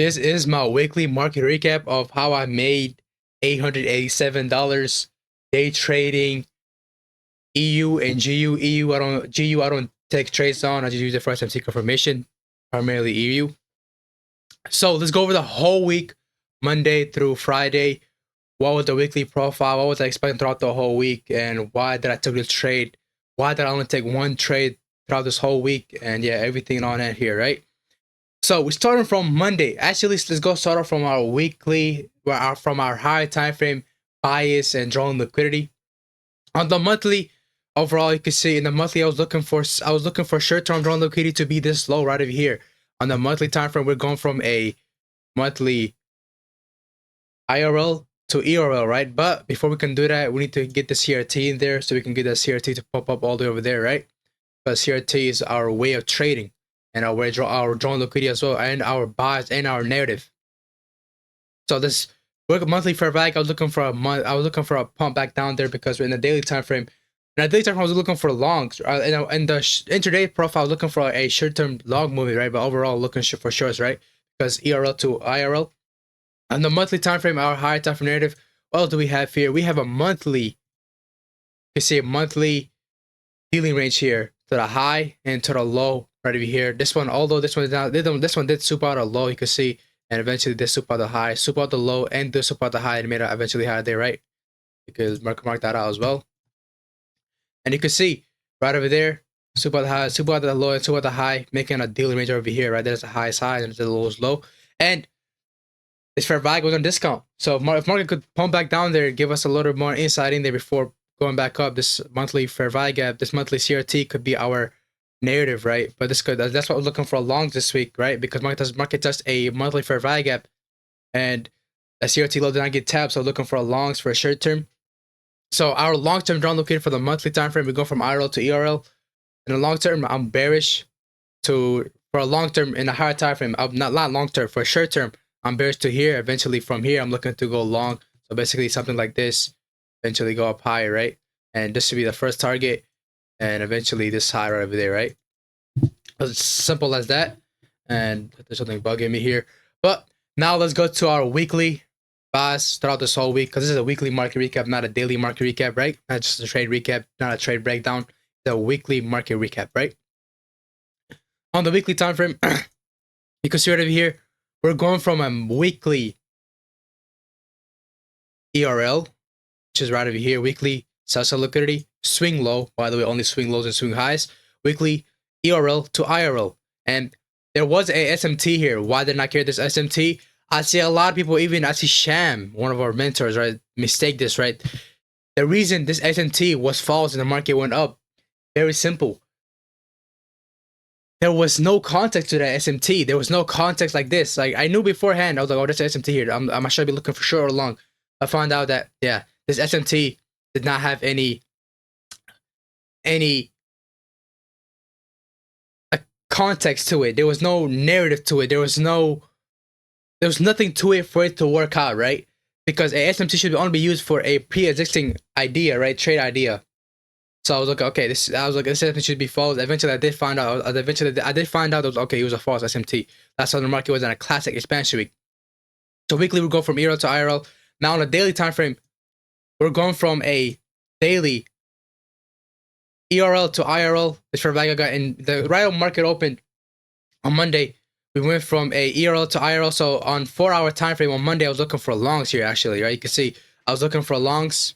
This is my weekly market recap of how I made $887 day trading EU and GU. I don't take trades on. I just use it for SMC confirmation, primarily EU. So let's go over the whole week, Monday through Friday. What was the weekly profile? What was I expecting throughout the whole week? And why did I take the trade? Why did I only take one trade throughout this whole week? And yeah, everything on that here, right? So we're starting from Monday. Actually, let's go start off from our weekly, from our higher time frame bias and drawing liquidity. On the monthly, overall, you can see in the monthly, I was looking for short-term drawing liquidity to be this low right over here. On the monthly time frame, we're going from a monthly IRL to ERL, right? But before we can do that, we need to get the CRT in there so we can get the CRT to pop up all the way over there, right? Because CRT is our way of trading and our way our drawing liquidity as well, and our buys and our narrative. So this monthly fair value, I was looking for a pump back down there because we're in the daily time frame. In the daily time frame, I was looking for longs. In the intraday profile, I was looking for a short-term long movie, right? But overall, looking for shorts, right? Because ERL to IRL. On the monthly time frame, our higher time frame narrative, what else do we have here? We have a monthly, you can see a monthly dealing range here to the high and to the low right over here. This one, although this one is down, this one did soup out a low, you can see, and eventually did soup out the high, soup out the low, and did soup out the high, and made it eventually higher there, right? Because mark that out as well. And you can see right over there, soup out the high, soup out the low, and soup out the high, making a dealing range over here, right? There's the highest high and the lowest low. And this fair value goes on discount. So if market could pump back down there, give us a little more insight in there before going back up, this monthly fair value gap, this monthly CRT could be our narrative, right? But that's what we're looking for longs this week, right? Because market touched a monthly fair value gap, and the CRT low did not get tapped, so looking for longs for a short term. So our long term drawn located for the monthly time frame, we go from IRL to ERL. In the long term, I'm bearish for a long term in a higher time frame. I'm not long term, for a short term, I'm bearish to here. Eventually from here, I'm looking to go long. So basically something like this, eventually go up higher, right? And this should be the first target, and eventually this high right over there, right? As simple as that. And there's something bugging me here. But now let's go to our weekly buys throughout this whole week, because this is a weekly market recap, not a daily market recap, right? Not just a trade recap, not a trade breakdown. It's a weekly market recap, right? On the weekly time frame, you can see right over here, we're going from a weekly ERL, which is right over here, weekly sell liquidity, swing low, by the way, only swing lows and swing highs, weekly ERL to IRL. And there was a SMT here. Why did I not carry this SMT? I see a lot of people, even I see Sham, one of our mentors, right, mistake this, right? The reason this SMT was false and the market went up, very simple. There was no context to that SMT. There was no context like this. Like, I knew beforehand, I was like, oh, there's an SMT here. I'm should be looking for short or long. I found out that, yeah, this SMT did not have any context to it. There was no narrative to it. There was nothing to it for it to work out, right? Because a SMT should only be used for a pre-existing idea, right? Trade idea. So I was like, okay, this SMT should be false. Eventually, I did find out that was, okay, it was a false SMT. That's how the market was in a classic expansion week. So weekly, we go from ERL to IRL. Now on a daily time frame, we're going from a daily ERL to IRL. This for value got in the right market opened on Monday. We went from a ERL to IRL. So on 4-hour time frame on Monday, I was looking for longs here, actually, right? You can see I was looking for longs.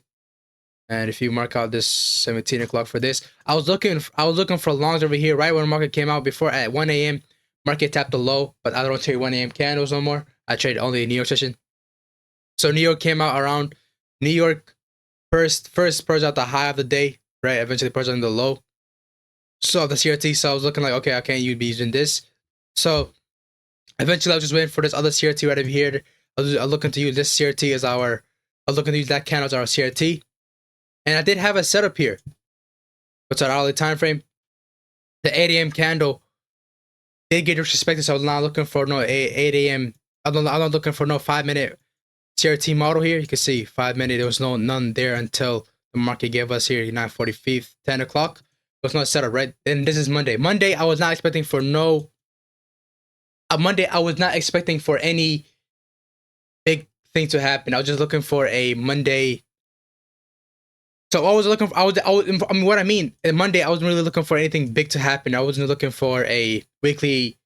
And if you mark out this 17 o'clock for this, I was looking for longs over here right when the market came out before at 1 a.m. Market tapped the low, but I don't trade 1 a.m. candles no more. I trade only a New York session. So New York came out around New York first purged out the high of the day, right? Eventually purged on the low. So the CRT, so I was looking like, okay, I can't be using this. So eventually I was just waiting for this other CRT right over here. I was looking to use this CRT as I was looking to use that candle as our CRT. And I did have a setup here. What's our hourly time frame? The 8 a.m. candle did get disrespected, so I was not looking for no 8 a.m. I'm not looking for no 5-minute CRT model here. You can see 5 minute. There was none there until the market gave us here 9:45, 10 o'clock. It was not set up, right? And this is Monday. Monday, I was not expecting for no Monday, I was not expecting for any big thing to happen. I was just looking for a Monday. So I was looking for, I mean, what I mean, Monday, I wasn't really looking for anything big to happen. I wasn't looking for a weekly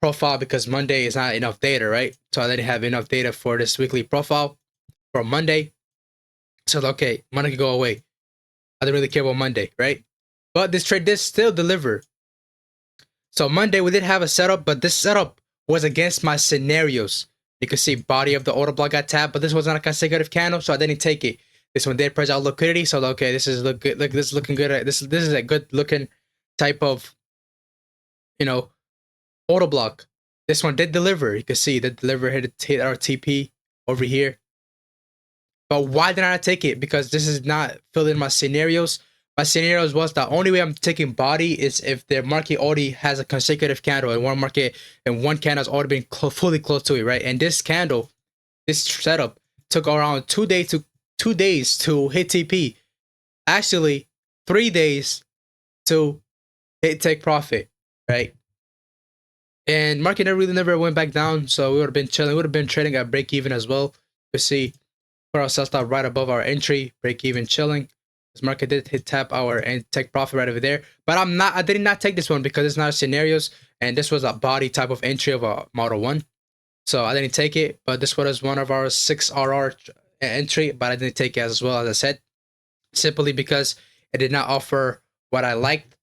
profile because Monday is not enough data, right? So I didn't have enough data for this weekly profile for Monday. So okay, Monday can go away. I didn't really care about Monday, right? But this trade did still deliver. So Monday we did have a setup, but this setup was against my scenarios. You can see body of the order block got tapped, but this was not a consecutive candle, so I didn't take it. This one did press out liquidity, so okay, this is look good. Like this is looking good. This is a good looking type of, you know, order block. This one did deliver. You can see that deliver hit our TP over here. But why did I not take it? Because this is not filled in my scenarios. My scenarios was the only way I'm taking body is if the market already has a consecutive candle and one market and one candle has already been fully close to it, right? And this candle, this setup took around 2 days to hit TP. Actually, 3 days to hit take profit, right? And market never went back down, so we would have been chilling. We would have been trading at break even as well. You see, put our sell stop right above our entry, break even, chilling. This market did hit tap our and take profit right over there, but I did not take this one because it's not scenarios, and this was a body type of entry of a model 1, so I didn't take it. But this was one of our 6 RR entry, but I didn't take it as well, as I said, simply because it did not offer what I liked.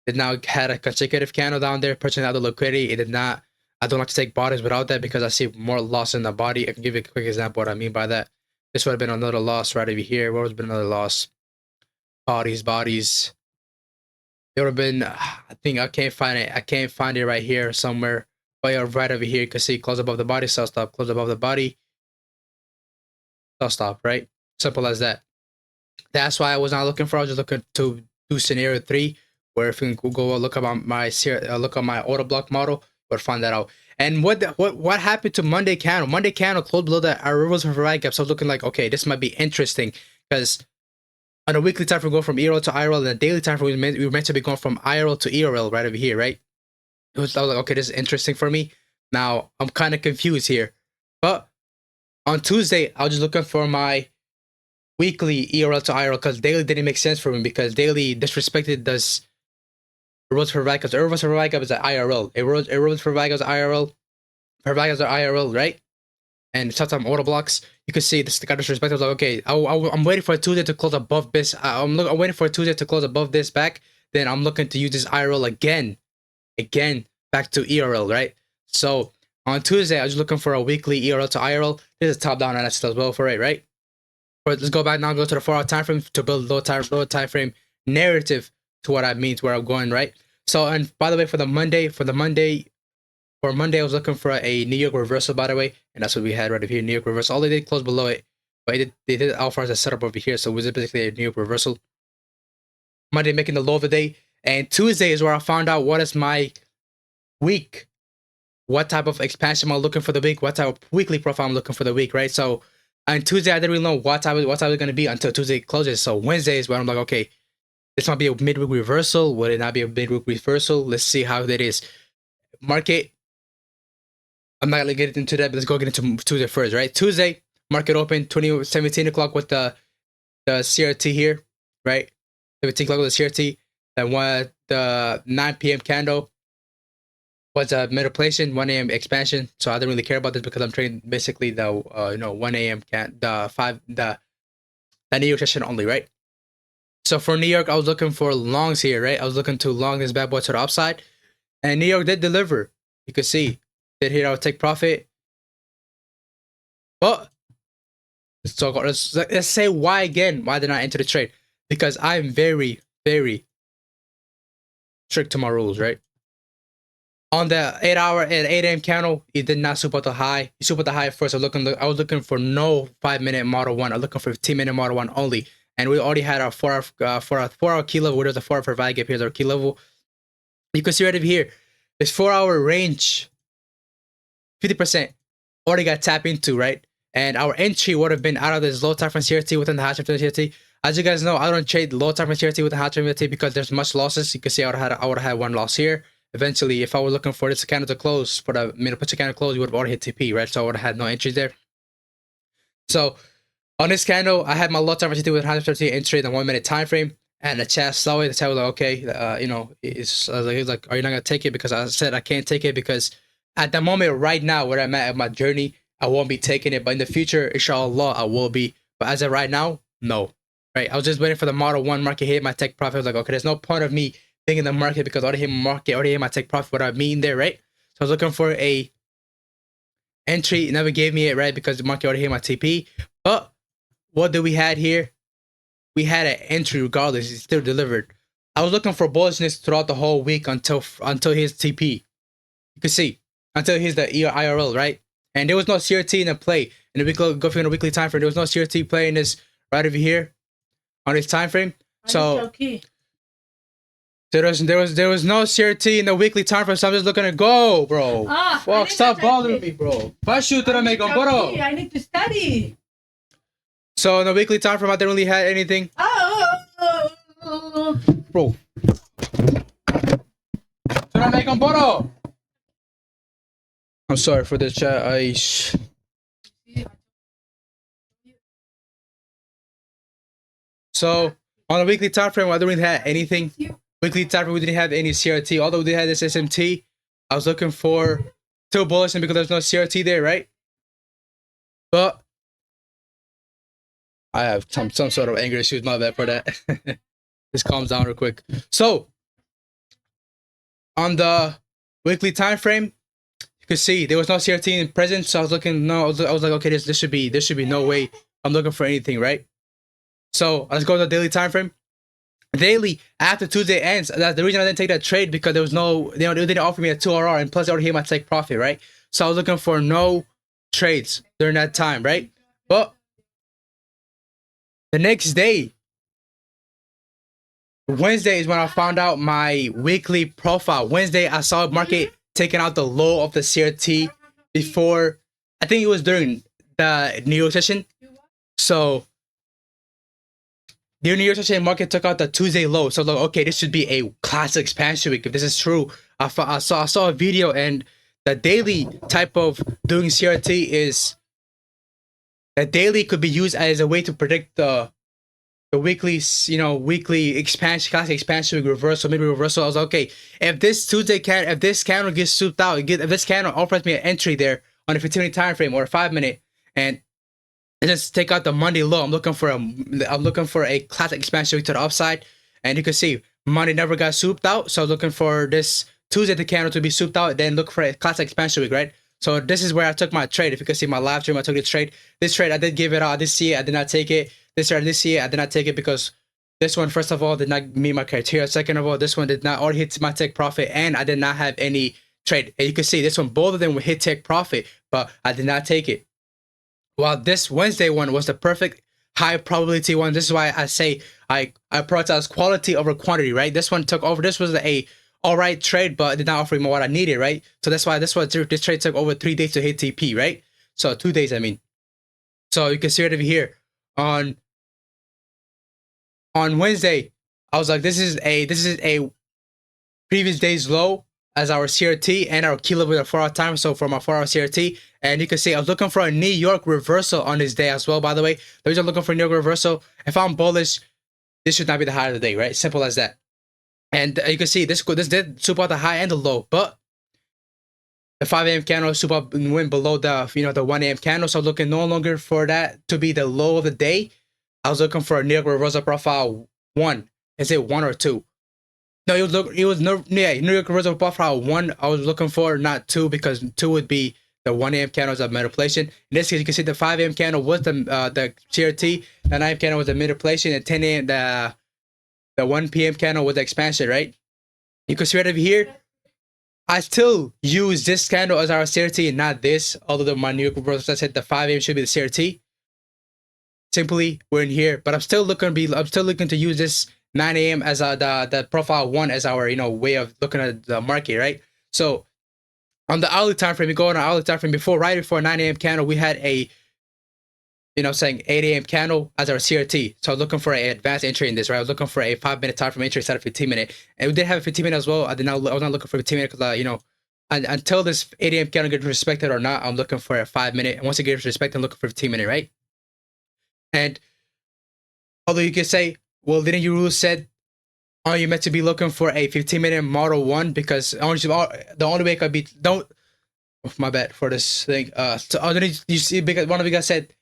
It now had a consecutive candle down there, purchasing out the liquidity. It did not. I don't like to take bodies without that because I see more loss in the body. I can give you a quick example what I mean by that. This would have been another loss right over here. What would have been another loss? Bodies. There would have been, I think I can't find it. I can't find it right here somewhere. But yeah, right over here, you can see close above the body, sell stop, close above the body, sell stop, right? Simple as that. That's why I was not looking for. I was just looking to do scenario 3, where if you can go look at my order block model, we'll find that out. And what happened to Monday candle? Monday candle closed below that our reversal for right gap. So I was looking like, okay, this might be interesting because on a weekly time frame, we go from ERL to IRL, and a daily time frame, we were meant to be going from IRL to ERL right over here, right? I was like, okay, this is interesting for me. Now I'm kind of confused here, but on Tuesday, I was just looking for my weekly ERL to IRL because daily didn't make sense for me because daily disrespected this reversal for right gap. Reversal for right gap is an IRL. Reversal for right gap is IRL. For right gap is IRL, right? And sometimes order blocks, you can see this got disrespected. I was like, okay, I'm waiting for a Tuesday to close above this. I'm waiting for a Tuesday to close above this back. Then I'm looking to use this IRL again, back to ERL, right? So on Tuesday, I was looking for a weekly ERL to IRL. This is top down analysis as well for it, right? But let's go back now, go to the 4-hour time frame to build low time frame narrative to what I mean, to where I'm going, right? So, and by the way, for Monday, I was looking for a New York reversal, by the way, and that's what we had right over here, New York reversal. All they did close below it, but they did offer us a setup over here, so it was basically a New York reversal. Monday making the low of the day, and Tuesday is where I found out what is my week, what type of expansion am I looking for the week, what type of weekly profile I'm looking for the week, right? So on Tuesday, I didn't really know what type was going to be until Tuesday closes. So Wednesday is where I'm like, okay, this might be a midweek reversal. Would it not be a midweek reversal? Let's see how that is. Market. I'm not gonna get into that, but let's go get into Tuesday first, right? Tuesday, market open 17 o'clock with the CRT here, right? 17 o'clock with the CRT. Then the 9 p.m. candle was a manipulation, 1 a.m. expansion. So I didn't really care about this because I'm trading basically the 1 a.m. the New York session only, right? So for New York, I was looking for longs here, right? I was looking to long this bad boy to the upside, and New York did deliver. You can see. Did here I'll take profit, but let's say why again? Why did I enter the trade? Because I'm very strict to my rules, right? On the 8-hour and 8 a.m. candle, it did not super the high. You super the high first. I was looking for no 5-minute model 1. I'm looking for 15-minute model 1 only, and we already had our 4-hour key level. Where there's a 4-hour for value gap. Here's our key level. You can see right over here, this 4-hour range. 50% already got tapped into, right? And our entry would have been out of this low time frame CRT within the high time frame CRT. As you guys know, I don't trade low time frame CRT with the high time frame CRT because there's much losses. You can see I would have had 1 loss here, eventually, if I was looking for this candle to close, for the middle picture candle to close, you would have already hit TP, right? So I would have had no entries there. So on this candle, I had my low time with 130 entry in the 1 minute time frame, and the chat saw it. The chat was like, okay, you know, it's like, are you not gonna take it? Because I said I can't take it because at the moment, right now, where I'm at my journey, I won't be taking it. But in the future, inshallah, I will be. But as of right now, no. Right? I was just waiting for the Model 1 market hit my take profit. I was like, okay, there's no point of me being in the market because I already hit my market, already hit my take profit without me in there, right? So I was looking for a entry. It never gave me it, right? Because the market already hit my TP. But what did we had here? We had an entry regardless. It still delivered. I was looking for bullishness throughout the whole week until his TP. You can see until he's the IRL, right? And there was no CRT in the play. In the weekly, go through the weekly time frame, there was no CRT play in this right over here on this time frame. So there was no CRT in the weekly time frame. So I'm just looking to go, bro. Fuck, stop bothering me, bro. I need to study. So in the weekly time frame, I didn't really have anything. Bro. I'm sorry for the chat. So on a weekly time frame, I didn't really have anything. Weekly time frame, we didn't have any CRT. Although we did have this SMT, I was looking for two bullets, and because there's no CRT there, right? But I have some sort of anger issues. My bad for that. Just calms down real quick. So on the weekly time frame, you can see there was no CRT in present. So I was looking. No, I was like, okay, this should be no way I'm looking for anything, right? So let's go to the daily time frame. Daily after Tuesday ends. That's the reason I didn't take that trade, because there was no, they didn't offer me a 2RR, and plus I already hit my take profit, right? So I was looking for no trades during that time, right? But the next day, Wednesday, is when I found out my weekly profile. Wednesday, I saw market taking out the low of the CRT before, I think it was during the New York session. So the New York session, market took out the Tuesday low. So like, okay, this should be a classic expansion week. If this is true, I saw a video, and the daily type of doing CRT is, the daily could be used as a way to predict the weekly, weekly expansion, classic expansion week reversal, maybe reversal. I was like, okay, if this candle gets souped out, if this candle offers me an entry there on a 15-minute time frame or a 5-minute, and just take out the Monday low, I'm looking for a classic expansion week to the upside. And you can see Monday never got souped out, so I was looking for this Tuesday the candle to be souped out, then look for a classic expansion week, right? So this is where I took my trade. If you can see my live stream, I took this trade. This trade, I did give it out. I did see it. I did not take it. This trade, I did see it. I did not take it because this one, first of all, did not meet my criteria. Second of all, this one did not already hit my take profit, and I did not have any trade. And you can see this one, both of them would hit take profit, but I did not take it. While this Wednesday one was the perfect high probability one. This is why I say I prioritize quality over quantity, right? This one took over. This was a all right trade, but it did not offer me what I needed, right? So that's why this trade took over 3 days to hit TP, right? So 2 days, I mean. So you can see it over here on Wednesday. I was like, this is a previous day's low as our CRT and our key level at 4-hour time. So for my 4-hour CRT, and you can see I was looking for a New York reversal on this day as well. By the way, the reason I'm looking for a New York reversal, if I'm bullish, this should not be the high of the day, right? Simple as that. And you can see this did soup out the high and the low, but the 5 a.m. candle soup up and went below the the 1 a.m. candle. So I'm looking no longer for that to be the low of the day. I was looking for a New York reversal profile 1. Is it 1 or 2? No, New York reversal profile 1. I was looking for, not 2, because 2 would be the 1 a.m. candles of manipulation. In this case, you can see the 5 a.m. candle was the CRT, the 9 a.m. candle was the manipulation, and 10 a.m. the 1 p.m. candle was the expansion, right? You can see right over here. I still use this candle as our CRT and not this, although my New York reversal, I said the 5 a.m. should be the CRT. Simply, we're in here, but I'm still looking to use this 9 a.m. as the profile 1 as our way of looking at the market, right? So on the hourly time frame, we go on our hourly time frame right before 9 a.m. candle, we had a you know, saying 8 a.m. candle as our CRT. So I was looking for an advanced entry in this, right? I was looking for a 5-minute time frame entry instead of 15-minute. And we did have a 15-minute as well. I was not looking for 15-minute because, you know, until this 8 a.m. candle gets respected or not, I'm looking for a 5-minute. And once it gets respected, I'm looking for 15-minute, right? And although you could say, well, didn't your rule said, are you meant to be looking for a 15-minute Model 1? Because the only way it could be, don't, oh, my bad for this thing. So you see, because one of you guys said,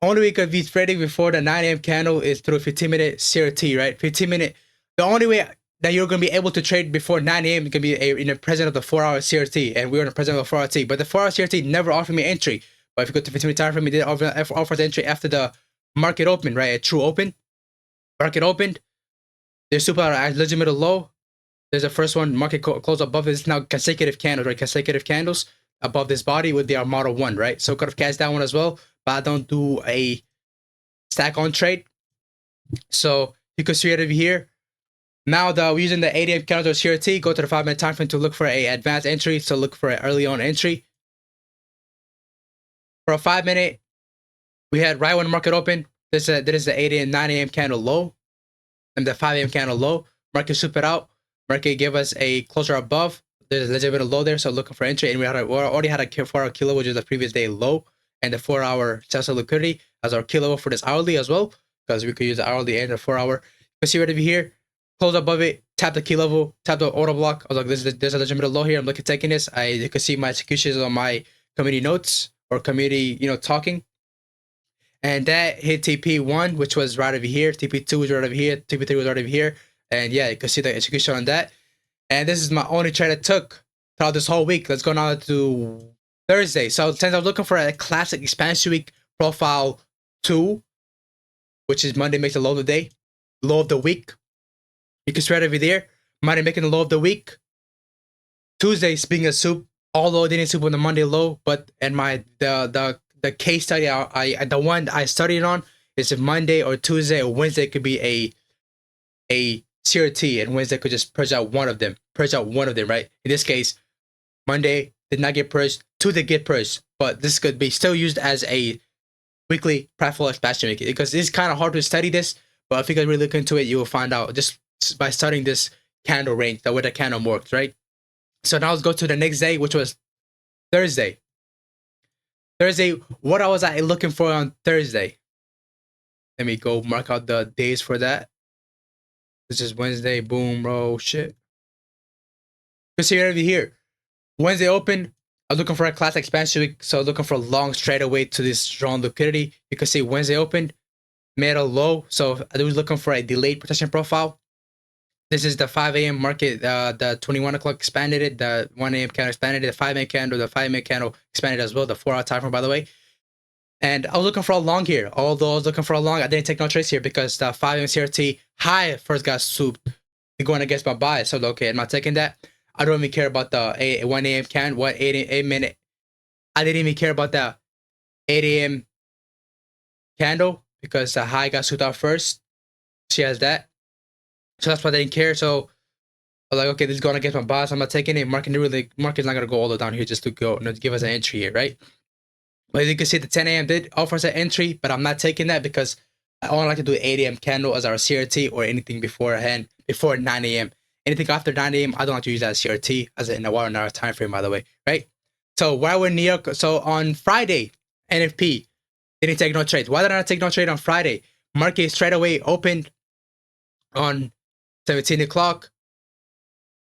only way it could be trading before the 9 a.m. candle is through a 15-minute CRT, right? 15-minute. The only way that you're going to be able to trade before 9 a.m. can be in the present of the 4-hour CRT, and we're in the present of the 4-hour CRT. But the 4-hour CRT never offered me entry. But if you go to 15-minute time frame, it did offer the entry after the market opened, right? A true open. Market opened. There's super at legitimate low. There's the first one. Market closed above. It's now consecutive candles, right? Consecutive candles above this body would be our Model 1, right? So could have catch that one as well, but I don't do a stack on trade. So you can see it over here. Now that we're using the 8 a.m. candle CRT, go to the 5-minute time frame to look for a advanced entry. So look for an early on entry. For a 5-minute, we had right when the market opened. This is the 8 a.m. 9 a.m. candle low, and the 5 a.m. candle low. Market super out. Market gave us a closer above. There's a legitimate low there, so looking for entry. And we already had a 4-hour kilo, which is the previous day low, and the 4-hour sales liquidity as our kilo for this hourly as well, because we could use the hourly and the 4-hour. You can see right over here, close above it, tap the key level, tap the order block. I was like, there's a legitimate low here. I'm looking at taking this. You can see my executions on my community notes or community, you know, talking. And that hit TP1, which was right over here. TP2 was right over here. TP3 was right over here. And yeah, you can see the execution on that. And this is my only trade I took throughout this whole week. Let's go now to Thursday. So since I was looking for a classic expansion week profile 2, which is Monday makes the low of the day, low of the week. You can see right over there. Monday making the low of the week. Tuesday being a soup, although it didn't soup on the Monday low, but and the case study the one I studied on is if Monday or Tuesday or Wednesday could be a CRT, and Wednesday could just purge out one of them, right? In this case, Monday did not get purged, Tuesday get purged, but this could be still used as a weekly profile expansion week, because it's kind of hard to study this, but if you can really look into it, you will find out just by studying this candle range, the way the candle works, right? So now let's go to the next day, which was Thursday. What was I looking for on Thursday? Let me go mark out the days for that. This is Wednesday. Boom, bro. Shit. You see it over here. Wednesday open. I was looking for a class expansion week, so looking for a long straightaway to this strong liquidity. You can see Wednesday opened, made a low. So I was looking for a delayed protection profile. This is the 5 a.m. market. The 21 o'clock expanded it. The 1 a.m. candle expanded it. The 5 a.m. candle, the 5 a.m. candle expanded as well. The 4-hour time frame, by the way. And I was looking for a long here. Although I was looking for a long, I didn't take no trades here because the 5 a.m. CRT high first got swooped, going against my bias. So okay, I'm not taking that. I don't even care about the 1 a.m. can. 8 minute. I didn't even care about the 8 a.m. candle because the high got swooped out first. She has that. So that's why I didn't care. So I was like, okay, this is going against my bias. I'm not taking it. Market's not going to go all the way down here just to go, to give us an entry here, right? But as you can see, the 10 a.m. did offer us an entry, but I'm not taking that because I only like to do 8 a.m. candle as our CRT or anything beforehand, before 9 a.m. Anything after 9 a.m., I don't like to use that as CRT as in a 1 hour time frame, by the way, right? So while we're in New York, so on Friday, NFP didn't take no trades. Why did I not take no trade on Friday? Market straight away opened on 17 o'clock.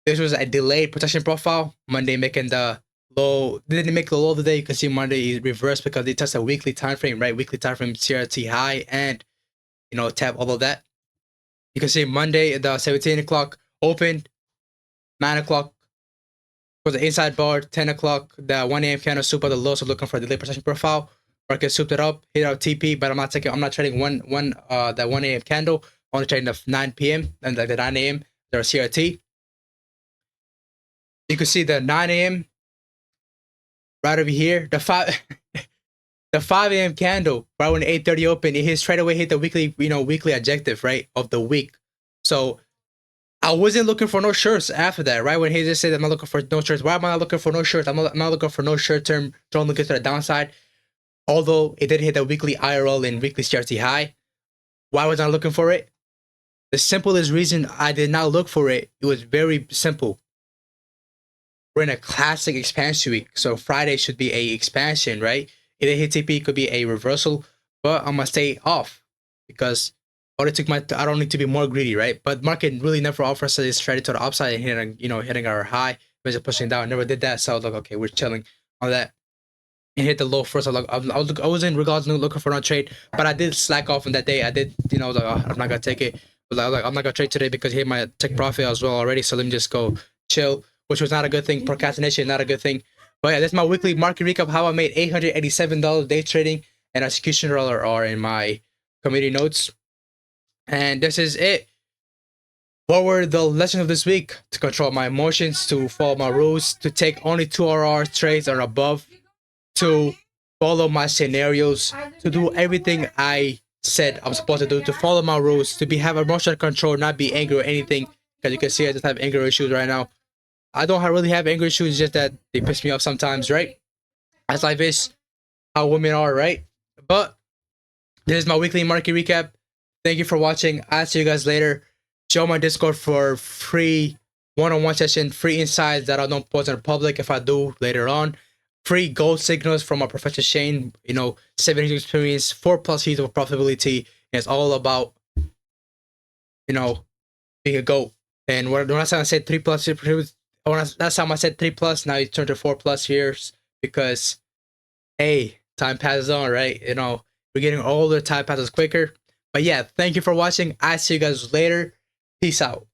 This was a delayed protection profile. Monday making the low, didn't make the low of the day. You can see Monday is reversed because they touched a weekly time frame, right? Weekly time frame CRT high and, you know, tap all of that. You can see Monday the 17 o'clock opened, 9 o'clock was the inside bar, 10 o'clock the 1 a.m. candle super the low, so looking for a delayed protection profile. Market souped it up, hit out TP, but I'm not trading that 1 a.m. candle. Only trading the 9 p.m. and like the 9 a.m. their CRT. You can see the 9 a.m. right over here. The 5 a.m. candle right when 8:30 open, it hit straight away, hit the weekly objective, right, of the week. So I wasn't looking for no shirts after that, right? When he just said I'm not looking for no shirts. Why am I not looking for no shirts? I'm not looking for no short term. Don't look at the downside. Although it did hit the weekly IRL and weekly CRT high. Why was I looking for it? The simplest reason I did not look for it, it was very simple. We're in a classic expansion week, so Friday should be a expansion, right? If it hit TP, it could be a reversal, but I'm gonna stay off because I don't need to be more greedy, right? But market really never offers us this strategy to the upside and hitting our high, was pushing down. Never did that, so I was like, okay, we're chilling on that. And hit the low first. I wasn't regardless looking for a trade, but I did slack off on that day. I did, I was like, oh, I'm not gonna take it. But I was like, I'm not gonna trade today because he hit my take profit as well already. So let me just go chill, which was not a good thing. Procrastination, not a good thing. But yeah, that's my weekly market recap. How I made $887 day trading, and execution roller are in my committee notes. And this is it. What were the lessons of this week? To control my emotions, to follow my rules, to take only 2 RR trades or above, to follow my scenarios, to do everything I said I'm supposed to do, to follow my rules, to have emotional control, not be angry or anything. Because you can see I just have anger issues right now. I don't really have anger issues, it's just that they piss me off sometimes, right? As life is, how women are, right? But this is my weekly market recap. Thank you for watching. I'll see you guys later. Join my Discord for free one-on-one session, free insights that I don't post in public if I do later on. Free gold signals from our Professor Shane, 7 years experience, 4+ years of profitability. And it's all about, being a GOAT. And when last time I said 3+, last time I said 3+, now you turn to 4+ years because, hey, time passes on, right? We're getting older, time passes quicker. But yeah, thank you for watching. I see you guys later. Peace out.